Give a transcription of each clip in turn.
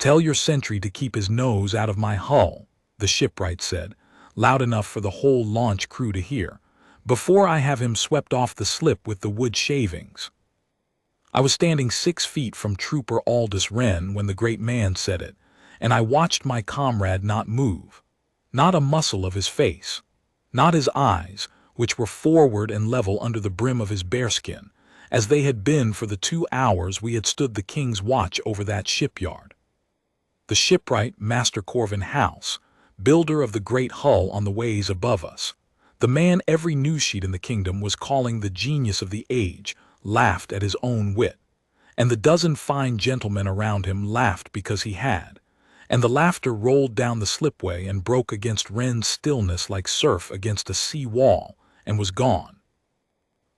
"Tell your sentry to keep his nose out of my hull," the shipwright said, loud enough for the whole launch crew to hear, "before I have him swept off the slip with the wood shavings." I was standing 6 feet from Trooper Aldous Wren when the great man said it, and I watched my comrade not move, not a muscle of his face, not his eyes, which were forward and level under the brim of his bearskin, as they had been for the 2 hours we had stood the king's watch over that shipyard. The shipwright, Master Corvin House, builder of the great hull on the ways above us, the man every news sheet in the kingdom was calling the genius of the age, laughed at his own wit, and the dozen fine gentlemen around him laughed because he had, and the laughter rolled down the slipway and broke against Wren's stillness like surf against a sea wall, and was gone.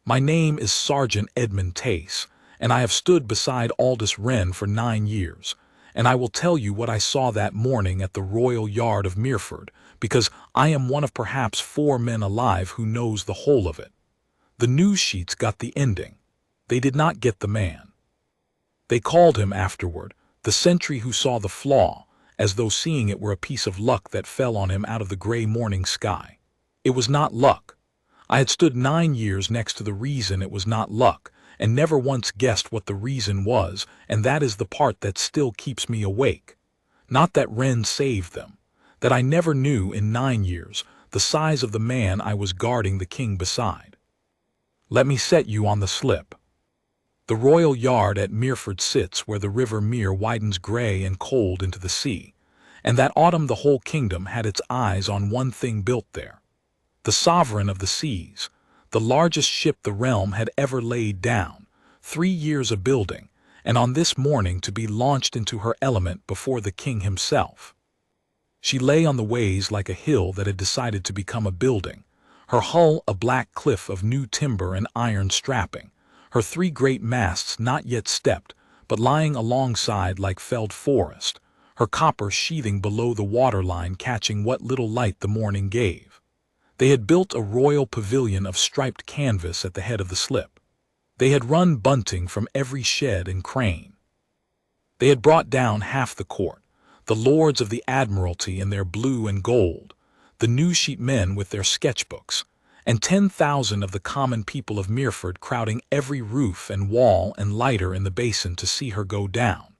My name is Sergeant Edmund Tace, and I have stood beside Aldous Wren for 9 years, and I will tell you what I saw that morning at the Royal Yard of Meerford, because I am one of perhaps 4 men alive who knows the whole of it. The news sheets got the ending. They did not get the man. They called him afterward the Sentry who saw the Flaw, as though seeing it were a piece of luck that fell on him out of the gray morning sky. It was not luck. I had stood 9 years next to the reason it was not luck, and never once guessed what the reason was, and that is the part that still keeps me awake. Not that Wren saved them, that I never knew in 9 years the size of the man I was guarding the king beside. Let me set you on the slip. The Royal Yard at Meerford sits where the river Mere widens gray and cold into the sea, and that autumn the whole kingdom had its eyes on one thing built there. The sovereign of the seas, the largest ship the realm had ever laid down, 3 years a building, and on this morning to be launched into her element before the king himself. She lay on the ways like a hill that had decided to become a building, her hull a black cliff of new timber and iron strapping, her 3 great masts not yet stepped, but lying alongside like felled forest, her copper sheathing below the waterline catching what little light the morning gave. They had built a royal pavilion of striped canvas at the head of the slip. They had run bunting from every shed and crane. They had brought down half the court, the lords of the Admiralty in their blue and gold, the news sheet men with their sketchbooks, and 10,000 of the common people of Meerford crowding every roof and wall and lighter in the basin to see her go down.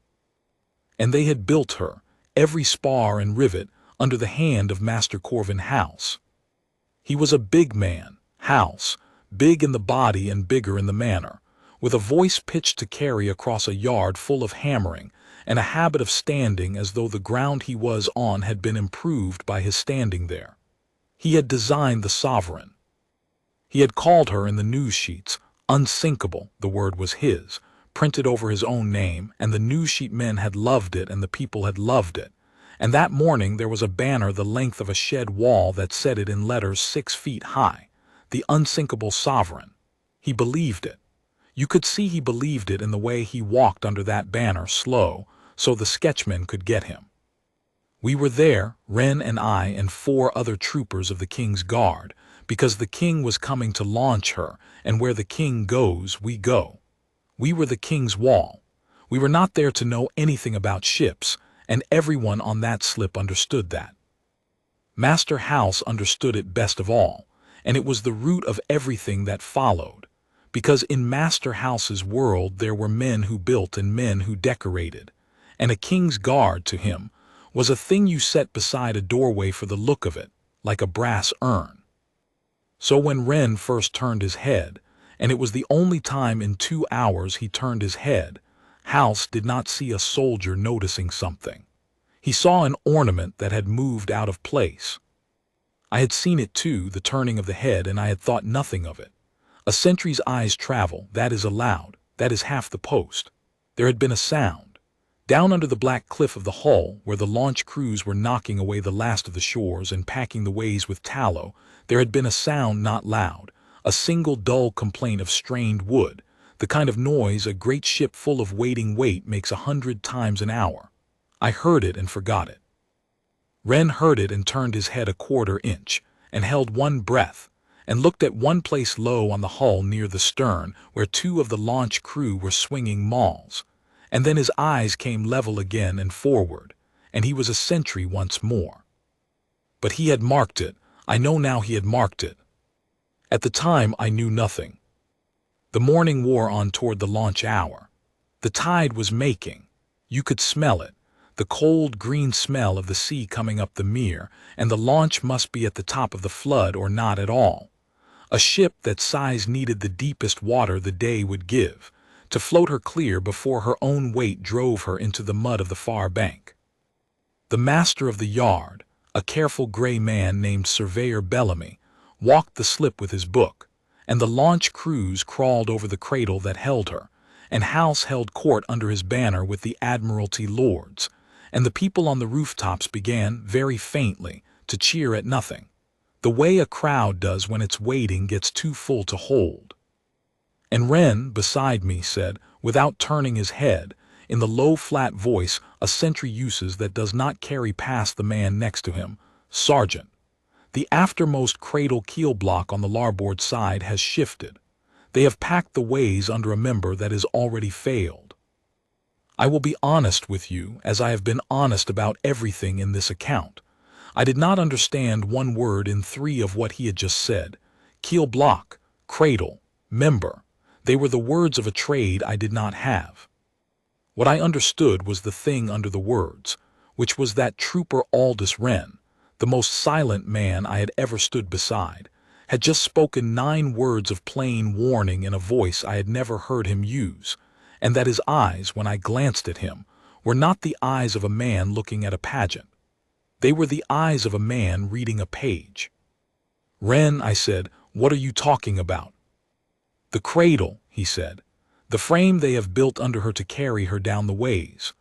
And they had built her, every spar and rivet, under the hand of Master Corvin House. He was a big man, House, big in the body and bigger in the manner, with a voice pitched to carry across a yard full of hammering, and a habit of standing as though the ground he was on had been improved by his standing there. He had designed the sovereign. He had called her in the news sheets, Unsinkable, the word was his, printed over his own name, and the news sheet men had loved it and the people had loved it. And that morning there was a banner the length of a shed wall that said it in letters 6 feet high, the Unsinkable Sovereign. He believed it. You could see he believed it in the way he walked under that banner slow, so the sketchmen could get him. We were there, Wren and I and 4 other troopers of the king's guard, because the king was coming to launch her, and where the king goes, we go. We were the king's wall. We were not there to know anything about ships, and everyone on that slip understood that. Master House understood it best of all, and it was the root of everything that followed, because in Master House's world there were men who built and men who decorated, and a king's guard to him was a thing you set beside a doorway for the look of it, like a brass urn. So when Wren first turned his head, and it was the only time in 2 hours he turned his head, House did not see a soldier noticing something. He saw an ornament that had moved out of place. I had seen it too, the turning of the head, and I had thought nothing of it. A sentry's eyes travel, that is allowed, that is half the post. There had been a sound. Down under the black cliff of the hull, where the launch crews were knocking away the last of the shores and packing the ways with tallow, there had been a sound not loud, a single dull complaint of strained wood, the kind of noise a great ship full of waiting weight makes 100 times an hour. I heard it and forgot it. Wren heard it and turned his head a 1/4 inch, and held one breath, and looked at one place low on the hull near the stern where 2 of the launch crew were swinging mauls, And then his eyes came level again and forward, and he was a sentry once more. But he had marked it. I know now he had marked it. At the time I knew nothing. The morning wore on toward the launch hour. The tide was making. You could smell it, the cold green smell of the sea coming up the mere, and the launch must be at the top of the flood or not at all. A ship that size needed the deepest water the day would give, to float her clear before her own weight drove her into the mud of the far bank. The master of the yard, a careful gray man named Surveyor Bellamy, walked the slip with his book, and the launch crews crawled over the cradle that held her, and House held court under his banner with the Admiralty lords, and the people on the rooftops began, very faintly, to cheer at nothing, the way a crowd does when its waiting gets too full to hold. And Wren, beside me, said, without turning his head, in the low, flat voice a sentry uses that does not carry past the man next to him, "Sergeant, the aftermost cradle keel block on the larboard side has shifted. They have packed the ways under a member that is already failed. I will be honest with you, as I have been honest about everything in this account. I did not understand one word in three of what he had just said. Keel block, cradle, member. They were the words of a trade I did not have. What I understood was the thing under the words, which was that Trooper Aldous Wren, the most silent man I had ever stood beside, had just spoken 9 words of plain warning in a voice I had never heard him use, and that his eyes, when I glanced at him, were not the eyes of a man looking at a pageant. They were the eyes of a man reading a page. "Wren," I said, "what are you talking about?" "The cradle," he said. "The frame they have built under her to carry her down the ways.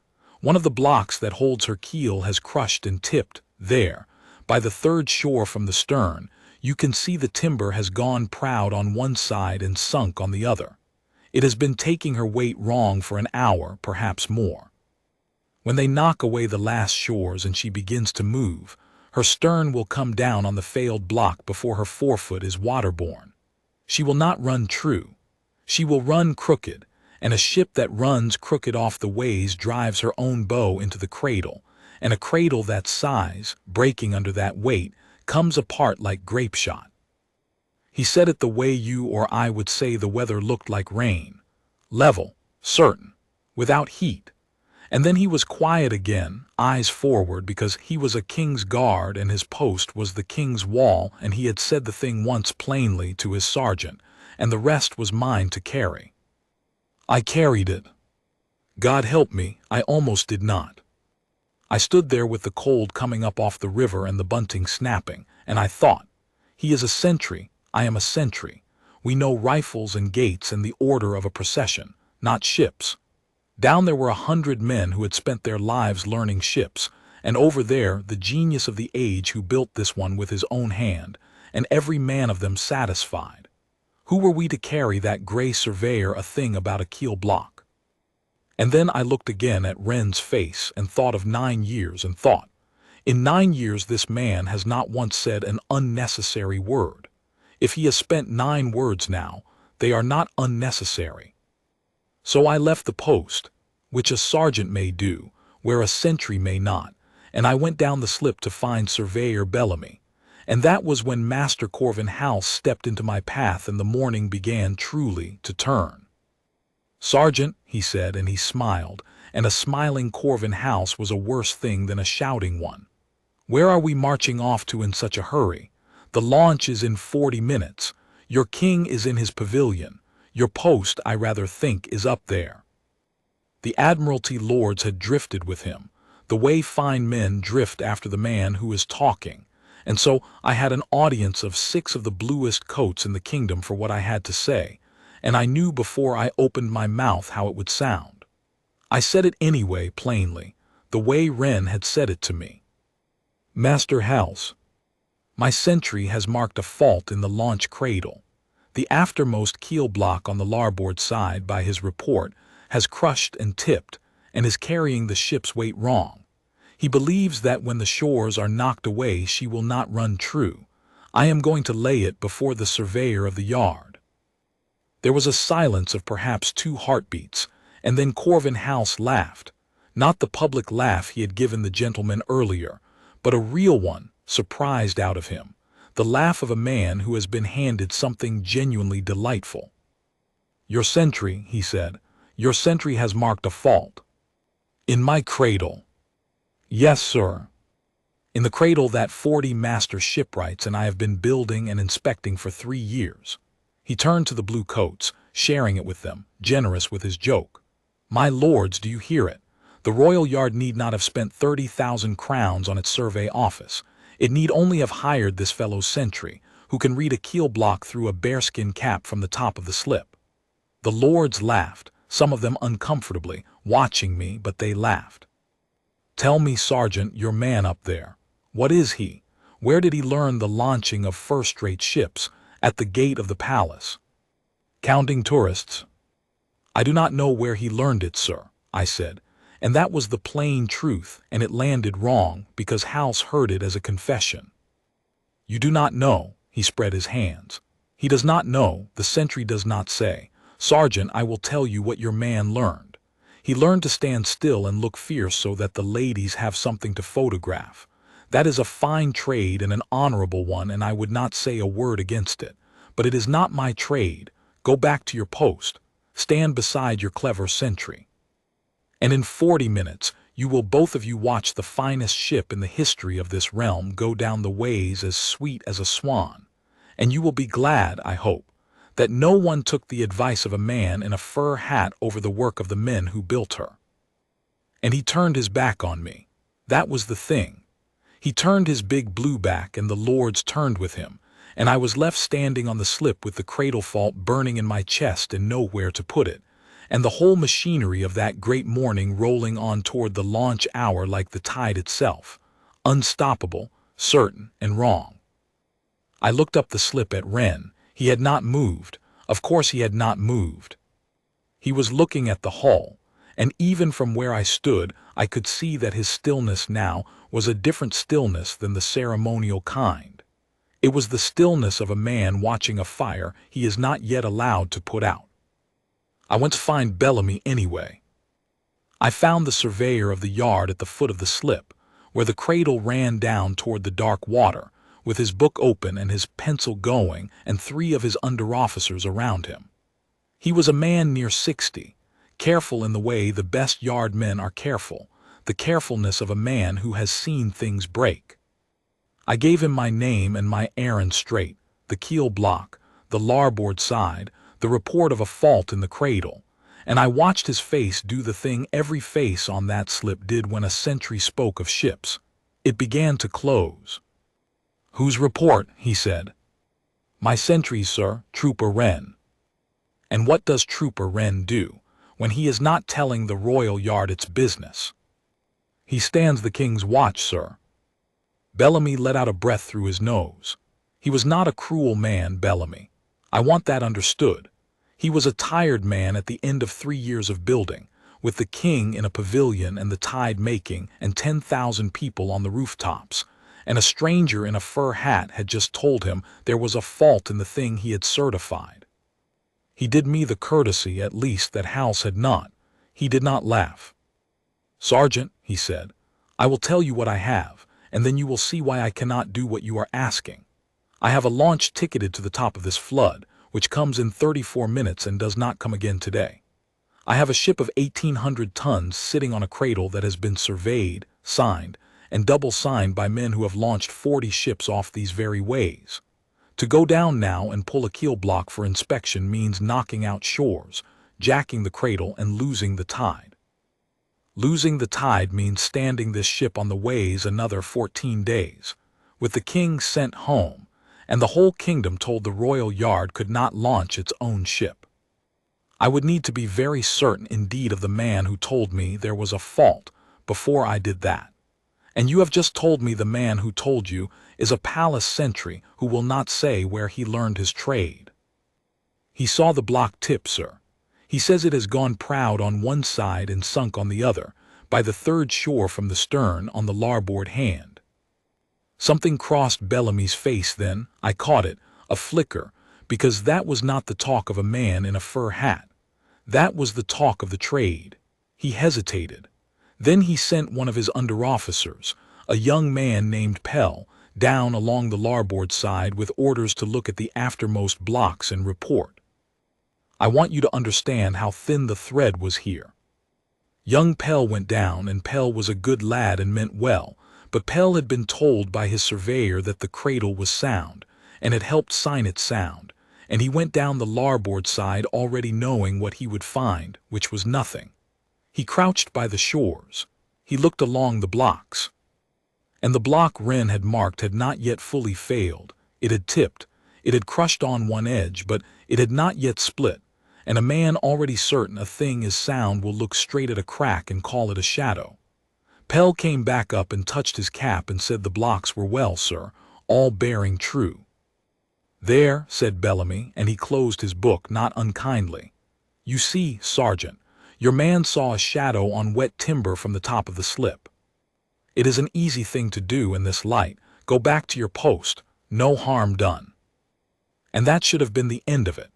One of the blocks that holds her keel has crushed and tipped. There, by the third shore from the stern, you can see the timber has gone proud on one side and sunk on the other. It has been taking her weight wrong for an hour, perhaps more. When they knock away the last shores and she begins to move, her stern will come down on the failed block before her forefoot is waterborne. She will not run true. She will run crooked, and a ship that runs crooked off the ways drives her own bow into the cradle, and a cradle that size, breaking under that weight, comes apart like grape shot." He said it the way you or I would say the weather looked like rain, level, certain, without heat. And then he was quiet again, eyes forward, because he was a king's guard and his post was the king's wall, and he had said the thing once plainly to his sergeant, and the rest was mine to carry. I carried it. God help me, I almost did not. I stood there with the cold coming up off the river and the bunting snapping, and I thought, he is a sentry, I am a sentry. We know rifles and gates and the order of a procession, not ships. Down there were 100 men who had spent their lives learning ships, and over there the genius of the age who built this one with his own hand, and every man of them satisfied. Who were we to carry that gray surveyor a thing about a keel block? And then I looked again at Wren's face and thought of 9 years and thought, in 9 years this man has not once said an unnecessary word. If he has spent 9 words now, they are not unnecessary. So I left the post, which a sergeant may do, where a sentry may not, and I went down the slip to find Surveyor Bellamy. And that was when Master Corvin House stepped into my path and the morning began truly to turn. "Sergeant," he said, and he smiled, and a smiling Corvin House was a worse thing than a shouting one. "Where are we marching off to in such a hurry? The launch is in 40 minutes. Your king is in his pavilion. Your post, I rather think, is up there." The Admiralty lords had drifted with him, the way fine men drift after the man who is talking, and so I had an audience of 6 of the bluest coats in the kingdom for what I had to say, and I knew before I opened my mouth how it would sound. I said it anyway, plainly, the way Wren had said it to me. "Master House, my sentry has marked a fault in the launch cradle. The aftermost keel block on the larboard side, by his report, has crushed and tipped, and is carrying the ship's weight wrong. He believes that when the shores are knocked away she will not run true. I am going to lay it before the surveyor of the yard." There was a silence of perhaps 2 heartbeats, And then Corvin House laughed. Not the public laugh he had given the gentleman earlier, but a real one, surprised out of him. The laugh of a man who has been handed something genuinely delightful. "Your sentry," he said, "your sentry has marked a fault." "In my cradle?" "Yes, sir. In the cradle that 40 master shipwrights and I have been building and inspecting for 3 years. He turned to the blue coats, sharing it with them, generous with his joke. "My lords, do you hear it? The Royal Yard need not have spent 30,000 crowns on its survey office. It need only have hired this fellow Sentry, who can read a keel-block through a bearskin cap from the top of the slip." The lords laughed, some of them uncomfortably, watching me, but they laughed. "Tell me, Sergeant, your man up there. What is he? Where did he learn the launching of first-rate ships? At the gate of the palace, counting tourists?" "I do not know where he learned it, sir," I said, and that was the plain truth, and it landed wrong because House heard it as a confession. "You do not know," he spread his hands. "He does not know, the Sentry does not say. Sergeant, I will tell you what your man learned. He learned to stand still and look fierce so that the ladies have something to photograph. That is a fine trade and an honorable one, and I would not say a word against it. But it is not my trade. Go back to your post. Stand beside your clever Sentry. And in 40 minutes, you will both of you watch the finest ship in the history of this realm go down the ways as sweet as a swan. And you will be glad, I hope, that no one took the advice of a man in a fur hat over the work of the men who built her." And he turned his back on me. That was the thing. He turned his big blue back, and the lords turned with him, and I was left standing on the slip with the cradle fault burning in my chest and nowhere to put it, and the whole machinery of that great morning rolling on toward the launch hour like the tide itself, unstoppable, certain, and wrong. I looked up the slip at Wren. He had not moved. Of course he had not moved. He was looking at the hull, and even from where I stood, I could see that his stillness now was a different stillness than the ceremonial kind. It was the stillness of a man watching a fire he is not yet allowed to put out. I went to find Bellamy anyway. I found the surveyor of the yard at the foot of the slip, where the cradle ran down toward the dark water, with his book open and his pencil going, and 3 of his under-officers around him. He was a man near 60, careful in the way the best yard men are careful, the carefulness of a man who has seen things break. I gave him my name and my errand straight, the keel-block, the larboard side, the report of a fault in the cradle, and I watched his face do the thing every face on that slip did when a Sentry spoke of ships. It began to close. "Whose report?" he said. "My Sentry's, sir, Trooper Wren." "And what does Trooper Wren do when he is not telling the Royal Yard its business?" "He stands the King's watch, sir." Bellamy let out a breath through his nose. He was not a cruel man, Bellamy. I want that understood. He was a tired man at the end of 3 years of building, with the King in a pavilion and the tide making and 10,000 people on the rooftops, and a stranger in a fur hat had just told him there was a fault in the thing he had certified. He did me the courtesy, at least, that House had not. He did not laugh. "Sergeant," he said, "I will tell you what I have, and then you will see why I cannot do what you are asking. I have a launch ticketed to the top of this flood, which comes in 34 minutes and does not come again today. I have a ship of 1,800 tons sitting on a cradle that has been surveyed, signed, and double-signed by men who have launched 40 ships off these very ways. To go down now and pull a keel-block for inspection means knocking out shores, jacking the cradle, and losing the tide. Losing the tide means standing this ship on the ways another 14 days, with the King sent home, and the whole kingdom told the Royal Yard could not launch its own ship. I would need to be very certain indeed of the man who told me there was a fault before I did that. And you have just told me the man who told you is a palace sentry who will not say where he learned his trade. He saw the block tip, sir. He says it has gone proud on one side and sunk on the other, by the 3rd shore from the stern on the larboard hand." Something crossed Bellamy's face then. I caught it, a flicker, because that was not the talk of a man in a fur hat. That was the talk of the trade. He hesitated. Then he sent one of his under-officers, a young man named Pell, down along the larboard side with orders to look at the aftermost blocks and report. I want you to understand how thin the thread was here. Young Pell went down, and Pell was a good lad and meant well, but Pell had been told by his surveyor that the cradle was sound, and had helped sign it sound, and he went down the larboard side already knowing what he would find, which was nothing. He crouched by the shores. He looked along the blocks. And the block Wren had marked had not yet fully failed. It had tipped. It had crushed on one edge, but it had not yet split. And a man already certain a thing is sound will look straight at a crack and call it a shadow. Pell came back up and touched his cap and said the blocks were well, sir, all bearing true. There, said Bellamy, and he closed his book not unkindly. You see, Sergeant, your man saw a shadow on wet timber from the top of the slip. It is an easy thing to do in this light. Go back to your post. No harm done. And that should have been the end of it.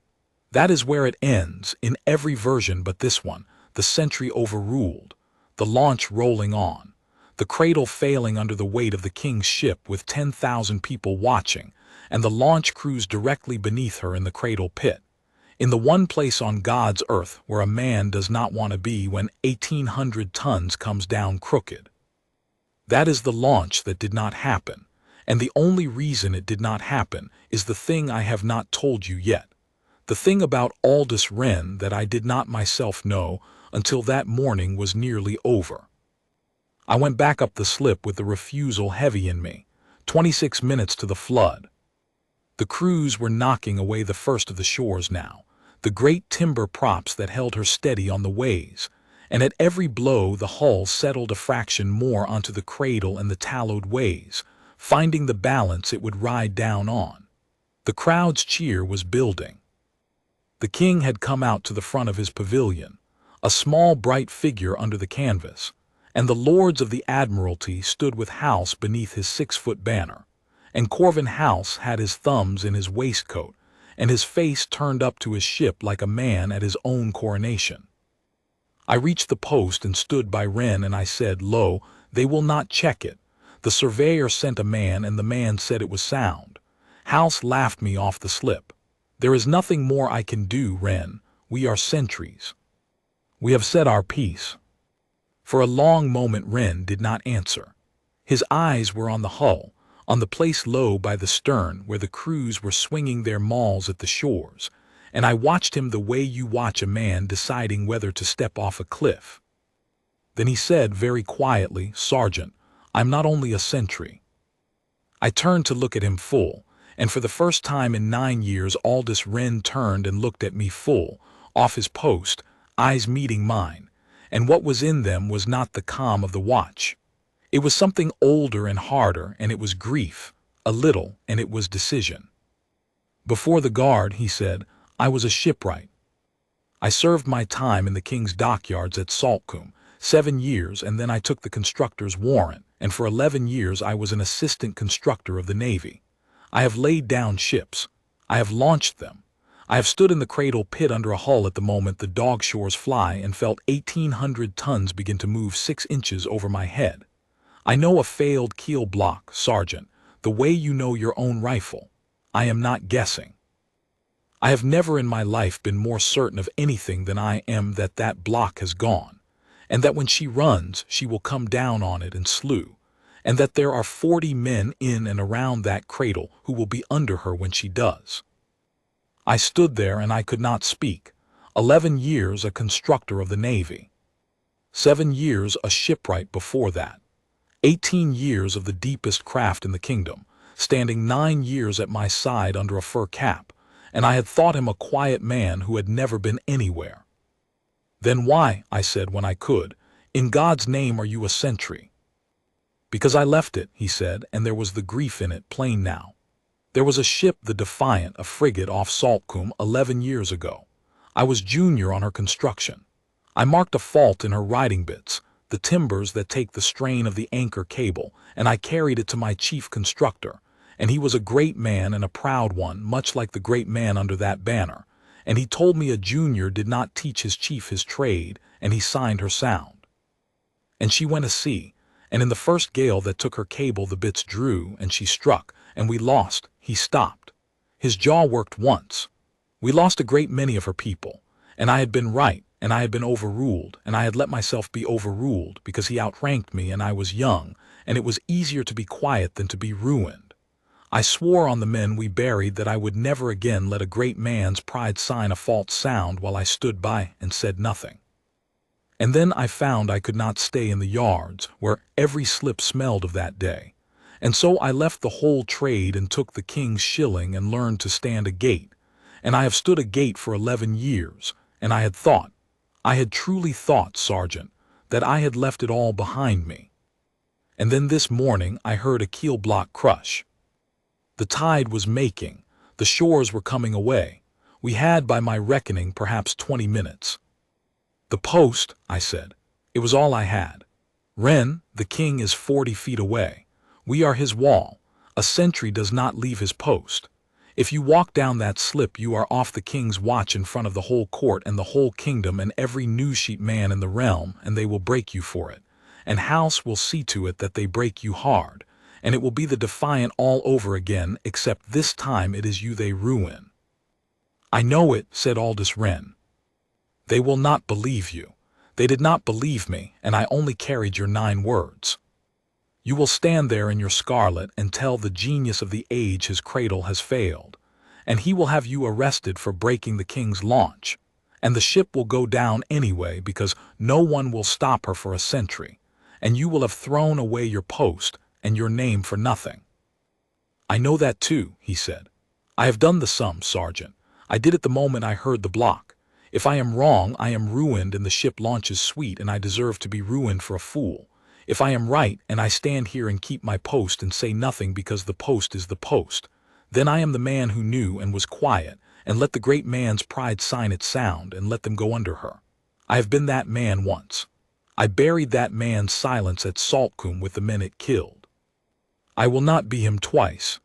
That is where it ends, in every version but this one, the Sentry overruled, the launch rolling on, the cradle failing under the weight of the king's ship with 10,000 people watching, and the launch crews directly beneath her in the cradle pit. In the one place on God's earth where a man does not want to be when 1,800 tons comes down crooked. That is the launch that did not happen, and the only reason it did not happen is the thing I have not told you yet, the thing about Aldous Wren that I did not myself know until that morning was nearly over. I went back up the slip with the refusal heavy in me, 26 minutes to the flood. The crews were knocking away the first of the shores now, the great timber props that held her steady on the ways, and at every blow the hull settled a fraction more onto the cradle and the tallowed ways, finding the balance it would ride down on. The crowd's cheer was building. The king had come out to the front of his pavilion, a small bright figure under the canvas, and the lords of the Admiralty stood with House beneath his 6-foot banner, and Corvin House had his thumbs in his waistcoat, and his face turned up to his ship like a man at his own coronation. I reached the post and stood by Wren, and I said, Lo, they will not check it. The surveyor sent a man, and the man said it was sound. House laughed me off the slip. There is nothing more I can do, Wren. We are sentries. We have said our piece. For a long moment Wren did not answer. His eyes were on the hull, on the place low by the stern where the crews were swinging their mauls at the shores, and I watched him the way you watch a man deciding whether to step off a cliff. Then he said very quietly, Sergeant, I'm not only a sentry. I turned to look at him full, and for the first time in 9 years Aldous Wren turned and looked at me full, off his post, eyes meeting mine, and what was in them was not the calm of the watch. It was something older and harder, and it was grief, a little, and it was decision. Before the guard, he said, I was a shipwright. I served my time in the king's dockyards at Saltcoombe, 7 years, and then I took the constructor's warrant, and for 11 years I was an assistant constructor of the Navy. I have laid down ships. I have launched them. I have stood in the cradle pit under a hull at the moment the dog shores fly and felt 1,800 tons begin to move 6 inches over my head. I know a failed keel-block, Sergeant, the way you know your own rifle. I am not guessing. I have never in my life been more certain of anything than I am that that block has gone, and that when she runs she will come down on it and slew, and that there are 40 men in and around that cradle who will be under her when she does. I stood there and I could not speak. 11 years a constructor of the Navy. 7 years a shipwright before that. 18 years of the deepest craft in the kingdom, standing 9 years at my side under a fur cap, and I had thought him a quiet man who had never been anywhere. Then why, I said when I could, in God's name are you a sentry? Because I left it, he said, and there was the grief in it plain now. There was a ship, the Defiant, a frigate off Saltcoombe 11 years ago. I was junior on her construction. I marked a fault in her riding bits, the timbers that take the strain of the anchor cable, and I carried it to my chief constructor, and he was a great man and a proud one, much like the great man under that banner, and he told me a junior did not teach his chief his trade, and he signed her sound. And she went a sea, and in the first gale that took her cable the bits drew, and she struck, and we lost. He stopped. His jaw worked once. We lost a great many of her people, and I had been right, and I had been overruled, and I had let myself be overruled because he outranked me and I was young, and it was easier to be quiet than to be ruined. I swore on the men we buried that I would never again let a great man's pride sign a false sound while I stood by and said nothing. And then I found I could not stay in the yards, where every slip smelled of that day. And so I left the whole trade and took the king's shilling and learned to stand a gate. And I have stood a gate for 11 years, and I had truly thought, Sergeant, that I had left it all behind me. And then this morning I heard a keel-block crush. The tide was making, the shores were coming away. We had, by my reckoning, perhaps 20 minutes. The post, I said. It was all I had. Wren, the king is 40 feet away. We are his wall. A sentry does not leave his post. If you walk down that slip you are off the king's watch in front of the whole court and the whole kingdom and every news-sheet man in the realm, and they will break you for it. And House will see to it that they break you hard, and it will be the Defiant all over again, except this time it is you they ruin. I know it, said Aldous Wren. They will not believe you. They did not believe me, and I only carried your 9 words. You will stand there in your scarlet and tell the genius of the age his cradle has failed, and he will have you arrested for breaking the king's launch, and the ship will go down anyway because no one will stop her for a sentry, and you will have thrown away your post and your name for nothing. I know that too, he said. I have done the sum, Sergeant. I did it the moment I heard the block. If I am wrong, I am ruined and the ship launches sweet, and I deserve to be ruined for a fool. If I am right, and I stand here and keep my post and say nothing because the post is the post, then I am the man who knew and was quiet, and let the great man's pride sign its sound, and let them go under her. I have been that man once. I buried that man's silence at Saltcombe with the men it killed. I will not be him twice.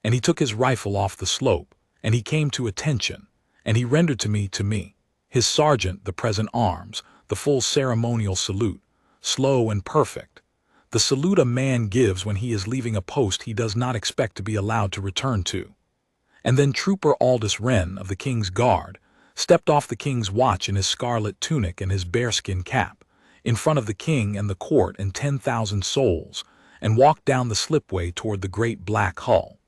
And he took his rifle off the slope, and he came to attention, and he rendered to me, his sergeant, the present arms, the full ceremonial salute, slow and perfect, the salute a man gives when he is leaving a post he does not expect to be allowed to return to. And then Trooper Aldous Wren of the King's Guard stepped off the king's watch in his scarlet tunic and his bearskin cap, in front of the king and the court and 10,000 souls, and walked down the slipway toward the great black hull.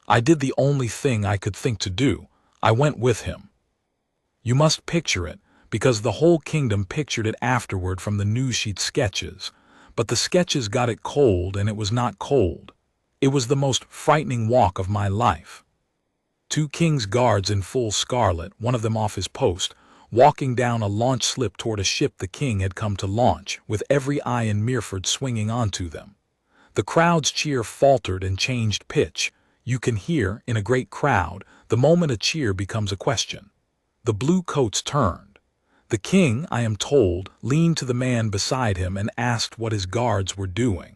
I did the only thing I could think to do. I went with him. You must picture it, because the whole kingdom pictured it afterward from the news-sheet sketches, but the sketches got it cold, and it was not cold. It was the most frightening walk of my life. 2 king's guards in full scarlet, one of them off his post, walking down a launch slip toward a ship the king had come to launch, with every eye in Meerford swinging onto them. The crowd's cheer faltered and changed pitch. You can hear, in a great crowd, the moment a cheer becomes a question. The blue coats turned. The king, I am told, leaned to the man beside him and asked what his guards were doing.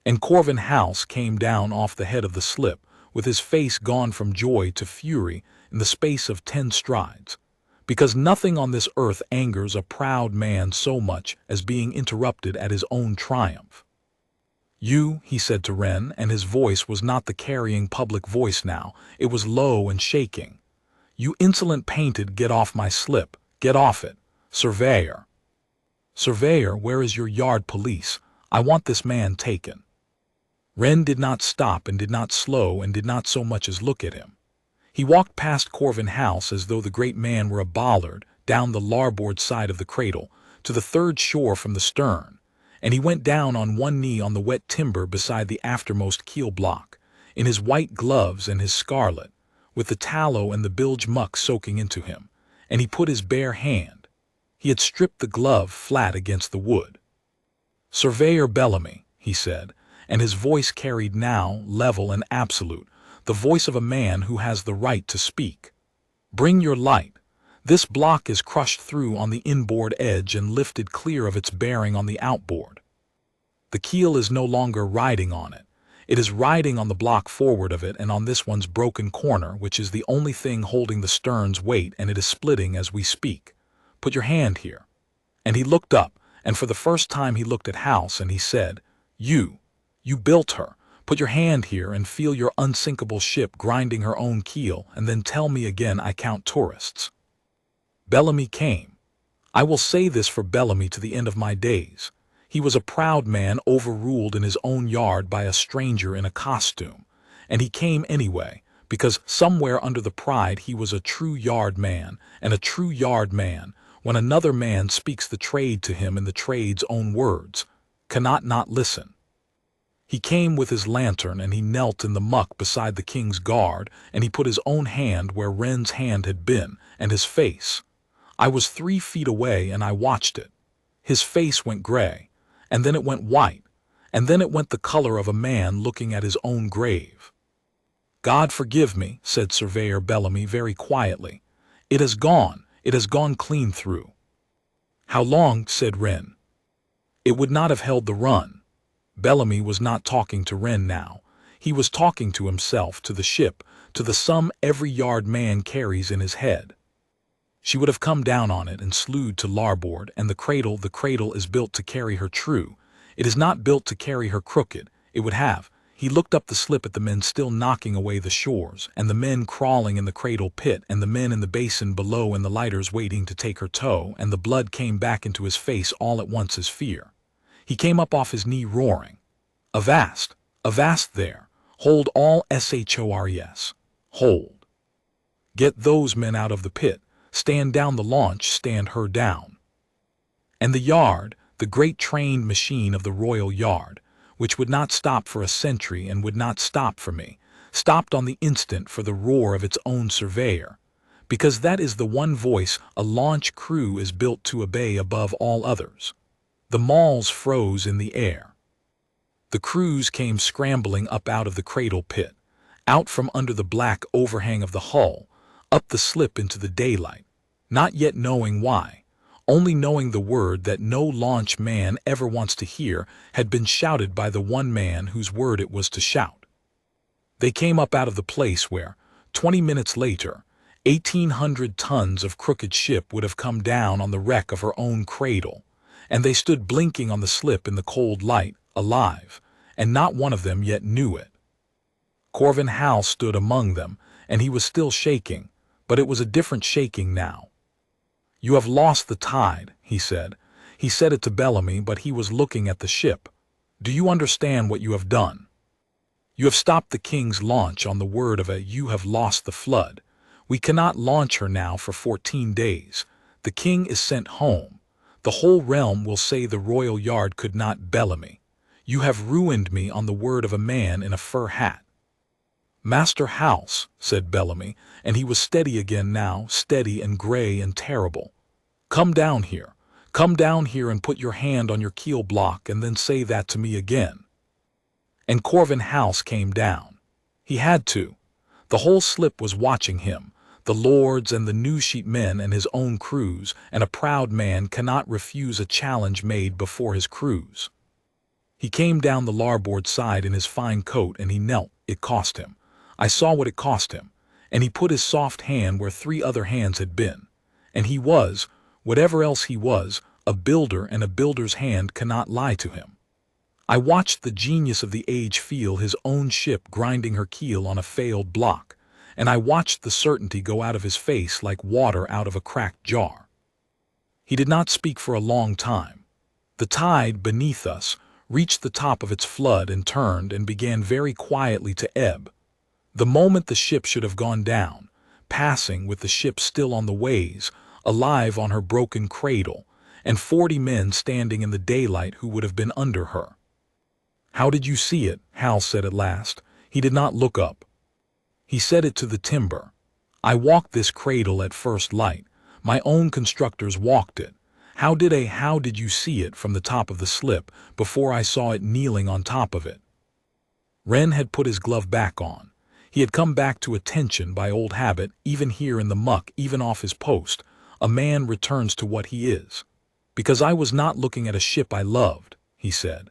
And Corvin House came down off the head of the slip, with his face gone from joy to fury in the space of 10 strides, because nothing on this earth angers a proud man so much as being interrupted at his own triumph. You, he said to Wren, and his voice was not the carrying public voice now, it was low and shaking. You insolent painted, get off my slip. Get off it. Surveyor. Surveyor, where is your yard police? I want this man taken. Wren did not stop and did not slow and did not so much as look at him. He walked past Corvin House as though the great man were a bollard, down the larboard side of the cradle, to the 3rd shore from the stern, and he went down on one knee on the wet timber beside the aftermost keel-block, in his white gloves and his scarlet, with the tallow and the bilge muck soaking into him, and he put his bare hand. He had stripped the glove flat against the wood. Surveyor Bellamy, he said, and his voice carried now, level and absolute, the voice of a man who has the right to speak. Bring your light. This block is crushed through on the inboard edge and lifted clear of its bearing on the outboard. The keel is no longer riding on it. It is riding on the block forward of it and on this one's broken corner, which is the only thing holding the stern's weight, and it is splitting as we speak. Put your hand here." And he looked up, and for the first time he looked at House, and he said, You built her. Put your hand here and feel your unsinkable ship grinding her own keel, and then tell me again I count tourists." Bellamy came. I will say this for Bellamy to the end of my days. He was a proud man overruled in his own yard by a stranger in a costume, and he came anyway, because somewhere under the pride he was a true yard man, and a true yard man, when another man speaks the trade to him in the trade's own words, cannot not listen. He came with his lantern, and he knelt in the muck beside the king's guard, and he put his own hand where Wren's hand had been, and his face. I was 3 feet away, and I watched it. His face went gray, and then it went white, and then it went the color of a man looking at his own grave. "God forgive me," said Surveyor Bellamy very quietly. It has gone clean through." "How long?" said Wren. "It would not have held the run." Bellamy was not talking to Wren now. He was talking to himself, to the ship, to the sum every yard man carries in his head. "She would have come down on it and slewed to larboard, and the cradle is built to carry her true. It is not built to carry her crooked. It would have." He looked up the slip at the men still knocking away the shores, and the men crawling in the cradle pit, and the men in the basin below, and the lighters waiting to take her tow, and the blood came back into his face all at once as fear. He came up off his knee roaring, "Avast! Avast there! Hold all SHORES! Hold! Get those men out of the pit! Stand down the launch! Stand her down!" And the yard, the great trained machine of the royal yard, which would not stop for a sentry and would not stop for me, stopped on the instant for the roar of its own surveyor, because that is the one voice a launch crew is built to obey above all others. The mauls froze in the air. The crews came scrambling up out of the cradle pit, out from under the black overhang of the hull, up the slip into the daylight, not yet knowing why, only knowing the word that no launch man ever wants to hear had been shouted by the one man whose word it was to shout. They came up out of the place where, 20 minutes later, 1,800 tons of crooked ship would have come down on the wreck of her own cradle, and they stood blinking on the slip in the cold light, alive, and not one of them yet knew it. Corvin Hal stood among them, and he was still shaking, but it was a different shaking now. "You have lost the tide," he said. He said it to Bellamy, but he was looking at the ship. "Do you understand what you have done? You have stopped the king's launch on the word of you have lost the flood. We cannot launch her now for 14 days. The king is sent home. The whole realm will say the royal yard could not. Bellamy, you have ruined me on the word of a man in a fur hat." "Master House," said Bellamy, and he was steady again now, steady and gray and terrible. Come down here and put your hand on your keel-block, and then say that to me again." And Corvin House came down. He had to. The whole slip was watching him, the lords and the new-sheet men and his own crews, and a proud man cannot refuse a challenge made before his crews. He came down the larboard side in his fine coat, and he knelt. It cost him. I saw what it cost him, and he put his soft hand where 3 other hands had been. And he was, whatever else he was, a builder, and a builder's hand cannot lie to him. I watched the genius of the age feel his own ship grinding her keel on a failed block, and I watched the certainty go out of his face like water out of a cracked jar. He did not speak for a long time. The tide beneath us reached the top of its flood and turned and began very quietly to ebb. The moment the ship should have gone down, passing with the ship still on the ways, alive on her broken cradle, and 40 men standing in the daylight who would have been under her. "How did you see it?" Hal said at last. He did not look up. He said it to the timber. "I walked this cradle at first light. My own constructors walked it. How did you see it from the top of the slip before I saw it kneeling on top of it?" Wren had put his glove back on. He had come back to attention by old habit, even here in the muck, even off his post. A man returns to what he is. "Because I was not looking at a ship I loved," he said.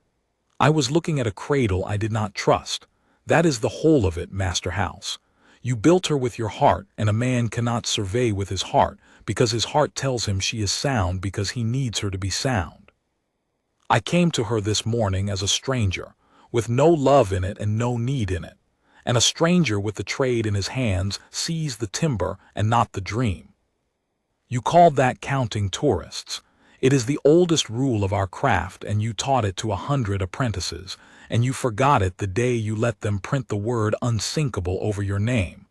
I was looking at a cradle I did not trust. That is the whole of it, Master House. You built her with your heart, and a man cannot survey with his heart, because his heart tells him she is sound because he needs her to be sound. I came to her this morning as a stranger, with no love in it and no need in it. And a stranger with the trade in his hands sees the timber and not the dream. You called that counting tourists. It is the oldest rule of our craft, and you taught it to 100 apprentices, and you forgot it the day you let them print the word Unsinkable over your name.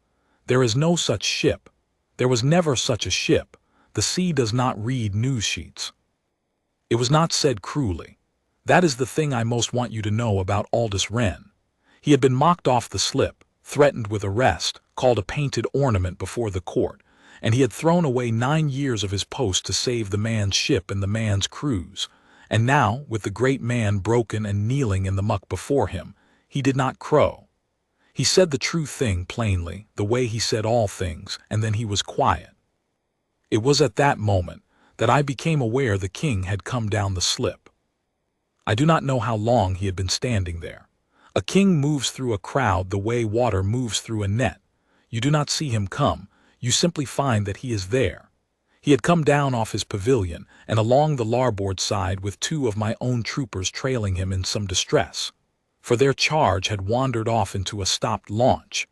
There is no such ship. There was never such a ship. The sea does not read news sheets. It was not said cruelly. That is the thing I most want you to know about Aldous Wren. He had been mocked off the slip, threatened with arrest, called a painted ornament before the court, and he had thrown away 9 years of his post to save the man's ship and the man's crews. And now, with the great man broken and kneeling in the muck before him, he did not crow. He said the true thing plainly, the way he said all things, and then he was quiet. It was at that moment that I became aware the king had come down the slip. I do not know how long he had been standing there. A king moves through a crowd the way water moves through a net. You do not see him come, you simply find that he is there. He had come down off his pavilion and along the larboard side with 2 of my own troopers trailing him in some distress, for their charge had wandered off into a stopped launch,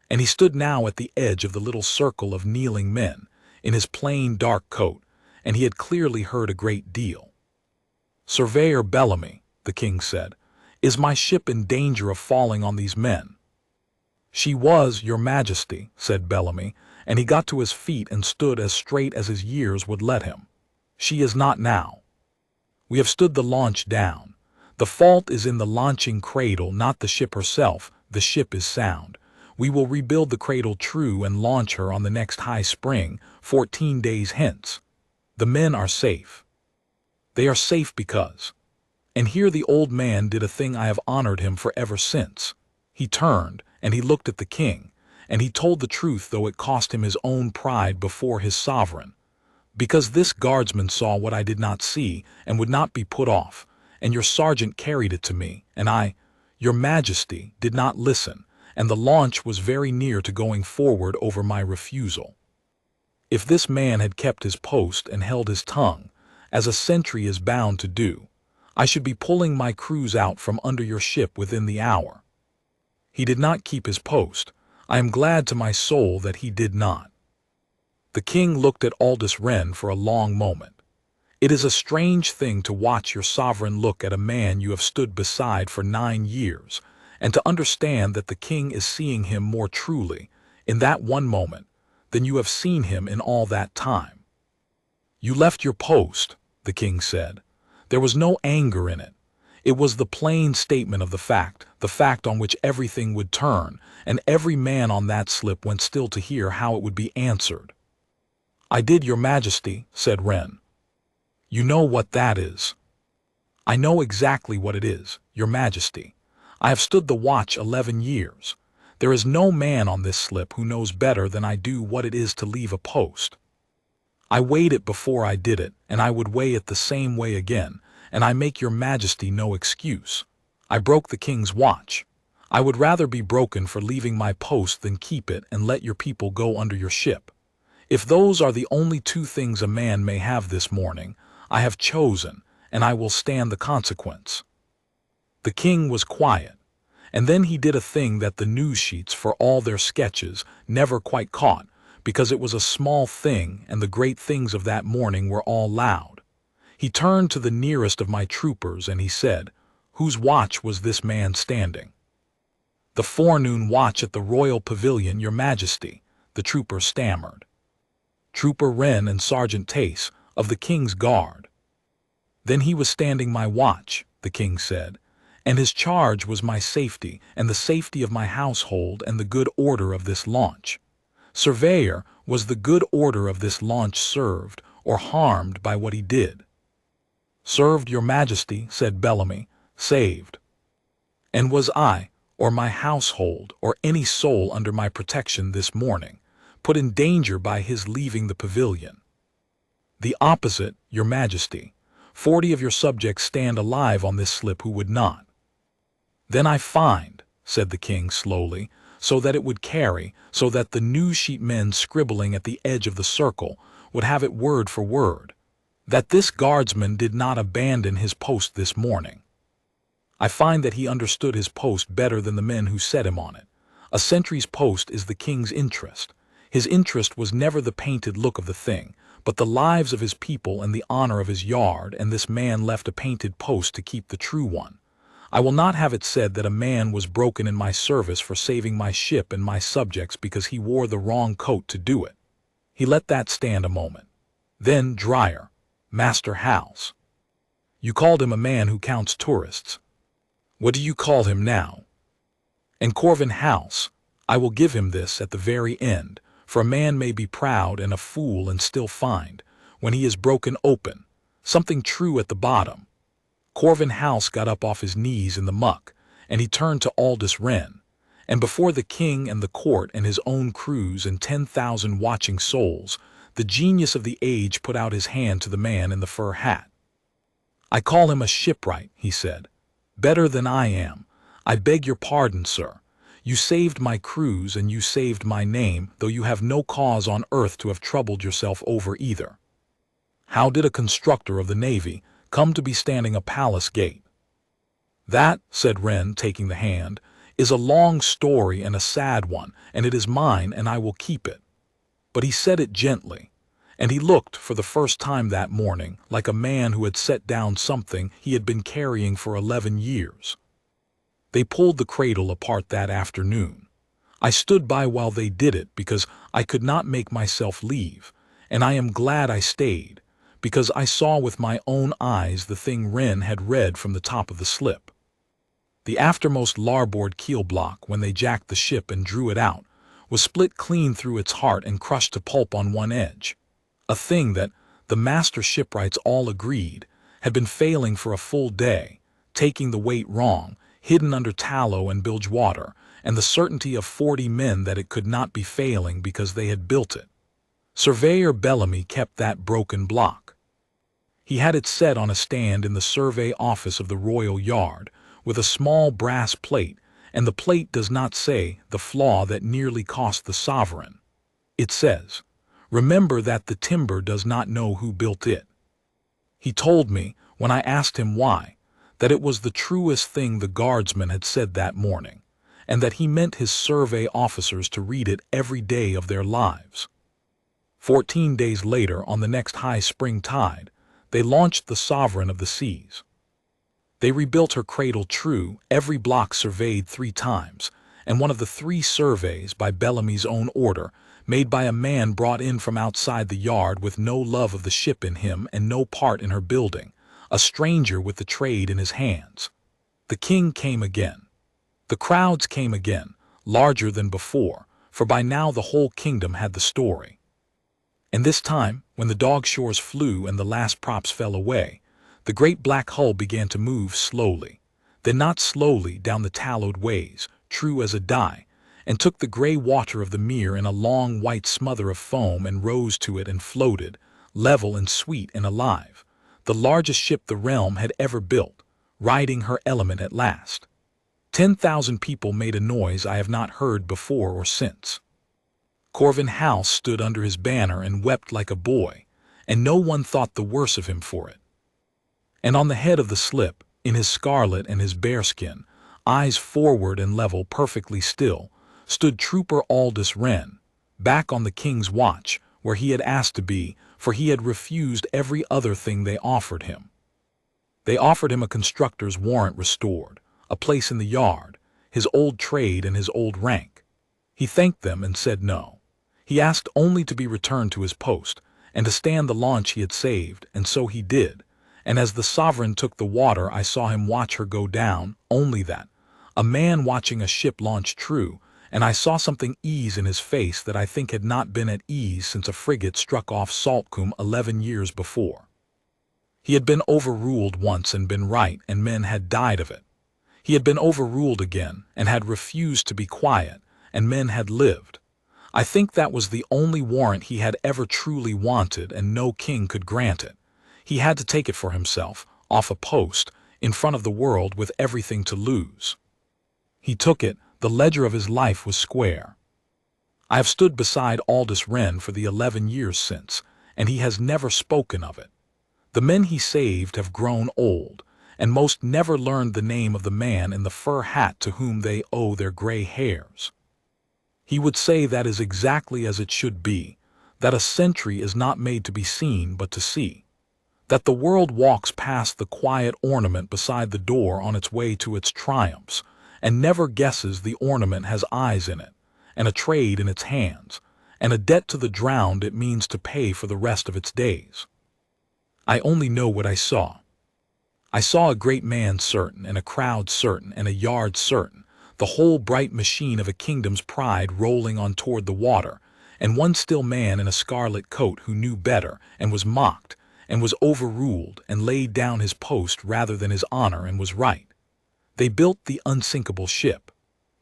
and he stood now at the edge of the little circle of kneeling men, in his plain dark coat, and he had clearly heard a great deal. "Surveyor Bellamy," the king said, "is my ship in danger of falling on these men?" "She was, your majesty," said Bellamy, and he got to his feet and stood as straight as his years would let him. "She is not now. We have stood the launch down. The fault is in the launching cradle, not the ship herself. The ship is sound. We will rebuild the cradle true and launch her on the next high spring, 14 days hence. The men are safe. They are safe because—" And here the old man did a thing I have honored him for ever since. He turned, and he looked at the king, and he told the truth though it cost him his own pride before his sovereign. "Because this guardsman saw what I did not see, and would not be put off, and your sergeant carried it to me, and I, your majesty, did not listen, and the launch was very near to going forward over my refusal. If this man had kept his post and held his tongue, as a sentry is bound to do, I should be pulling my crews out from under your ship within the hour. He did not keep his post. I am glad to my soul that he did not." The king looked at Aldous Wren for a long moment. It is a strange thing to watch your sovereign look at a man you have stood beside for 9 years, and to understand that the king is seeing him more truly, in that one moment, than you have seen him in all that time. "You left your post," the king said. There was no anger in it. It was the plain statement of the fact on which everything would turn, and every man on that slip went still to hear how it would be answered. "I did, your majesty," said Wren. "You know what that is." "I know exactly what it is, your majesty. I have stood the watch 11 years. There is no man on this slip who knows better than I do what it is to leave a post. I weighed it before I did it, and I would weigh it the same way again, and I make your majesty no excuse. I broke the king's watch. I would rather be broken for leaving my post than keep it and let your people go under your ship. If those are the only 2 things a man may have this morning, I have chosen, and I will stand the consequence." The king was quiet, and then he did a thing that the news sheets, for all their sketches, never quite caught, because it was a small thing and the great things of that morning were all loud. He turned to the nearest of my troopers and he said, "Whose watch was this man standing?" "The forenoon watch at the royal pavilion, your majesty," the trooper stammered. "Trooper Wren and Sergeant Tace, of the king's guard." "Then he was standing my watch," the king said, "and his charge was my safety and the safety of my household and the good order of this launch. Surveyor, was the good order of this launch served or harmed by what he did?" "Served, your majesty," said Bellamy, "saved." "And was I, or my household, or any soul under my protection this morning, put in danger by his leaving the pavilion?" "The opposite, your majesty. 40 of your subjects stand alive on this slip who would not. Then I find, said the king slowly, so that it would carry, so that the news sheet men scribbling at the edge of the circle would have it word for word, that this guardsman did not abandon his post this morning. I find that he understood his post better than the men who set him on it. A sentry's post is the king's interest. His interest was never the painted look of the thing, but the lives of his people and the honor of his yard, and this man left a painted post to keep the true one. I will not have it said that a man was broken in my service for saving my ship and my subjects because he wore the wrong coat to do it. He let that stand a moment. Then drier, Master House. You called him a man who counts tourists. What do you call him now? And Corvin House, I will give him this at the very end, for a man may be proud and a fool and still find, when he is broken open, something true at the bottom. Corvin House got up off his knees in the muck, and he turned to Aldous Wren, and before the king and the court and his own crews and 10,000 watching souls, the genius of the age put out his hand to the man in the fur hat. I call him a shipwright, he said. Better than I am. I beg your pardon, sir. You saved my crews and you saved my name, though you have no cause on earth to have troubled yourself over either. How did a constructor of the Navy come to be standing a palace gate? That, said Wren, taking the hand, is a long story and a sad one, and it is mine, and I will keep it. But he said it gently, and he looked, for the first time that morning, like a man who had set down something he had been carrying for 11 years. They pulled the cradle apart that afternoon. I stood by while they did it because I could not make myself leave, and I am glad I stayed, because I saw with my own eyes the thing Wren had read from the top of the slip. The aftermost larboard keel-block, when they jacked the ship and drew it out, was split clean through its heart and crushed to pulp on one edge. A thing that, the master shipwrights all agreed, had been failing for a full day, taking the weight wrong, hidden under tallow and bilge water, and the certainty of 40 men that it could not be failing because they had built it. Surveyor Bellamy kept that broken block. He had it set on a stand in the survey office of the Royal Yard, with a small brass plate, and the plate does not say the flaw that nearly cost the sovereign. It says, "Remember that the timber does not know who built it." He told me, when I asked him why, that it was the truest thing the guardsman had said that morning, and that he meant his survey officers to read it every day of their lives. 14 days later, on the next high spring tide, they launched the Sovereign of the Seas. They rebuilt her cradle true, every block surveyed 3 times, and one of the 3 surveys, by Bellamy's own order, made by a man brought in from outside the yard with no love of the ship in him and no part in her building, a stranger with the trade in his hands. The king came again. The crowds came again, larger than before, for by now the whole kingdom had the story. And this time, when the dog shores flew and the last props fell away, the great black hull began to move slowly, then not slowly down the tallowed ways, true as a die, and took the gray water of the mere in a long white smother of foam and rose to it and floated, level and sweet and alive, the largest ship the realm had ever built, riding her element at last. 10,000 people made a noise I have not heard before or since. Corvin House stood under his banner and wept like a boy, and no one thought the worse of him for it. And on the head of the slip, in his scarlet and his bearskin, eyes forward and level, perfectly still, stood Trooper Aldous Wren, back on the king's watch, where he had asked to be, for he had refused every other thing they offered him. They offered him a constructor's warrant restored, a place in the yard, his old trade and his old rank. He thanked them and said no. He asked only to be returned to his post, and to stand the launch he had saved, and so he did. And as the Sovereign took the water, I saw him watch her go down, only that, a man watching a ship launch true, and I saw something ease in his face that I think had not been at ease since a frigate struck off Saltcombe 11 years before. He had been overruled once and been right, and men had died of it. He had been overruled again, and had refused to be quiet, and men had lived. I think that was the only warrant he had ever truly wanted, and no king could grant it. He had to take it for himself, off a post, in front of the world with everything to lose. He took it, the ledger of his life was square. I have stood beside Aldous Wren for the 11 years since, and he has never spoken of it. The men he saved have grown old, and most never learned the name of the man in the fur hat to whom they owe their gray hairs. He would say that is exactly as it should be, that a sentry is not made to be seen but to see, that the world walks past the quiet ornament beside the door on its way to its triumphs, and never guesses the ornament has eyes in it, and a trade in its hands, and a debt to the drowned it means to pay for the rest of its days. I only know what I saw. I saw a great man certain, and a crowd certain, and a yard certain, the whole bright machine of a kingdom's pride rolling on toward the water, and one still man in a scarlet coat who knew better, and was mocked, and was overruled, and laid down his post rather than his honor, and was right. They built the unsinkable ship,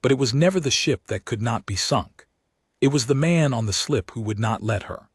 but it was never the ship that could not be sunk. It was the man on the slip who would not let her.